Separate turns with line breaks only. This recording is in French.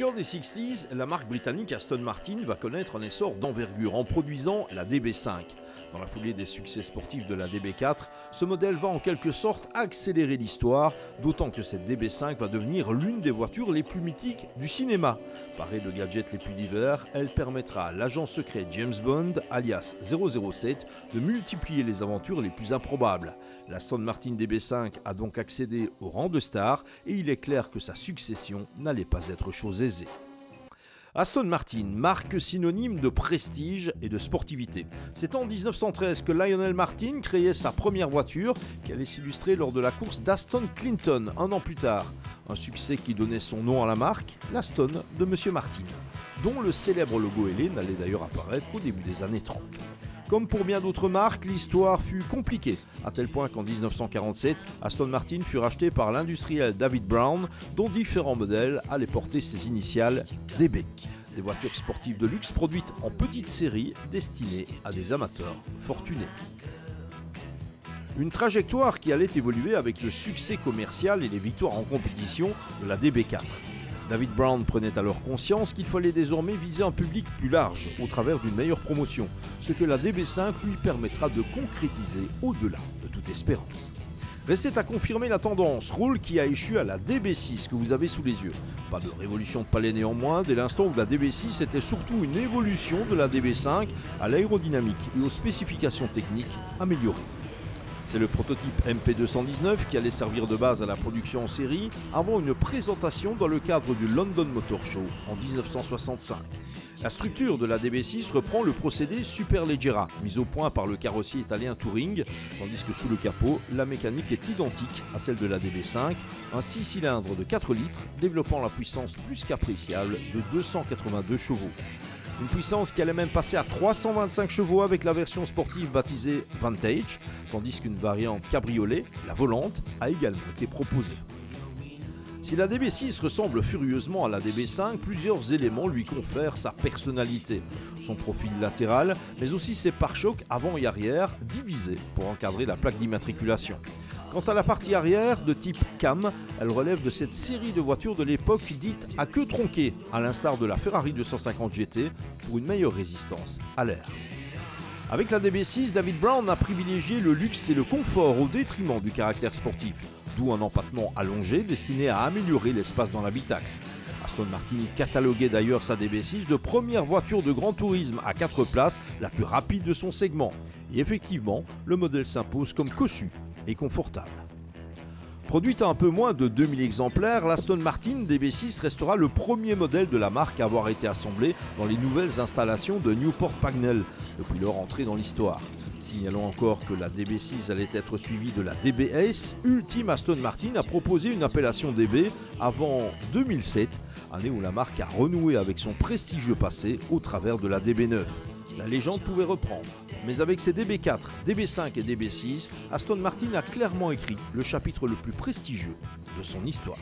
cœur des 60s, la marque britannique Aston Martin va connaître un essor d'envergure en produisant la DB5. Dans la foulée des succès sportifs de la DB4, ce modèle va en quelque sorte accélérer l'histoire, d'autant que cette DB5 va devenir l'une des voitures les plus mythiques du cinéma. Parée de gadgets les plus divers, elle permettra à l'agent secret James Bond, alias 007, de multiplier les aventures les plus improbables. L'Aston Martin DB5 a donc accédé au rang de star et il est clair que sa succession n'allait pas être chose aisée. Aston Martin, marque synonyme de prestige et de sportivité. C'est en 1913 que Lionel Martin créait sa première voiture qui allait s'illustrer lors de la course d'Aston Clinton un an plus tard. Un succès qui donnait son nom à la marque, l'Aston de M. Martin, dont le célèbre logo ailé n'allait d'ailleurs apparaître qu'au début des années 30. Comme pour bien d'autres marques, l'histoire fut compliquée, à tel point qu'en 1947, Aston Martin fut racheté par l'industriel David Brown, dont différents modèles allaient porter ses initiales DB. Des voitures sportives de luxe produites en petite série destinées à des amateurs fortunés. Une trajectoire qui allait évoluer avec le succès commercial et les victoires en compétition de la DB4. David Brown prenait alors conscience qu'il fallait désormais viser un public plus large au travers d'une meilleure promotion, ce que la DB5 lui permettra de concrétiser au-delà de toute espérance. Restait à confirmer la tendance rôle qui a échu à la DB6 que vous avez sous les yeux. Pas de révolution de palais néanmoins, dès l'instant où la DB6 était surtout une évolution de la DB5 à l'aérodynamique et aux spécifications techniques améliorées. C'est le prototype MP219 qui allait servir de base à la production en série avant une présentation dans le cadre du London Motor Show en 1965. La structure de la DB6 reprend le procédé Superleggera, mis au point par le carrossier italien Touring, tandis que sous le capot, la mécanique est identique à celle de la DB5, un 6 cylindres de 4 litres développant la puissance plus qu'appréciable de 282 chevaux. Une puissance qui allait même passer à 325 chevaux avec la version sportive baptisée Vantage, tandis qu'une variante cabriolet, la volante, a également été proposée. Si la DB6 ressemble furieusement à la DB5, plusieurs éléments lui confèrent sa personnalité. Son profil latéral, mais aussi ses pare-chocs avant et arrière divisés pour encadrer la plaque d'immatriculation. Quant à la partie arrière, de type cam, elle relève de cette série de voitures de l'époque dite à queue tronquée, à l'instar de la Ferrari 250 GT, pour une meilleure résistance à l'air. Avec la DB6, David Brown a privilégié le luxe et le confort au détriment du caractère sportif, d'où un empattement allongé destiné à améliorer l'espace dans l'habitacle. Aston Martin cataloguait d'ailleurs sa DB6 de première voiture de grand tourisme à 4 places, la plus rapide de son segment. Et effectivement, le modèle s'impose comme cossu et confortable. Produite à un peu moins de 2000 exemplaires, l'Aston Martin DB6 restera le premier modèle de la marque à avoir été assemblé dans les nouvelles installations de Newport Pagnell, depuis leur entrée dans l'histoire. Signalons encore que la DB6 allait être suivie de la DBS, ultime Aston Martin a proposé une appellation DB avant 2007, année où la marque a renoué avec son prestigieux passé au travers de la DB9. La légende pouvait reprendre, mais avec ses DB4, DB5 et DB6, Aston Martin a clairement écrit le chapitre le plus prestigieux de son histoire.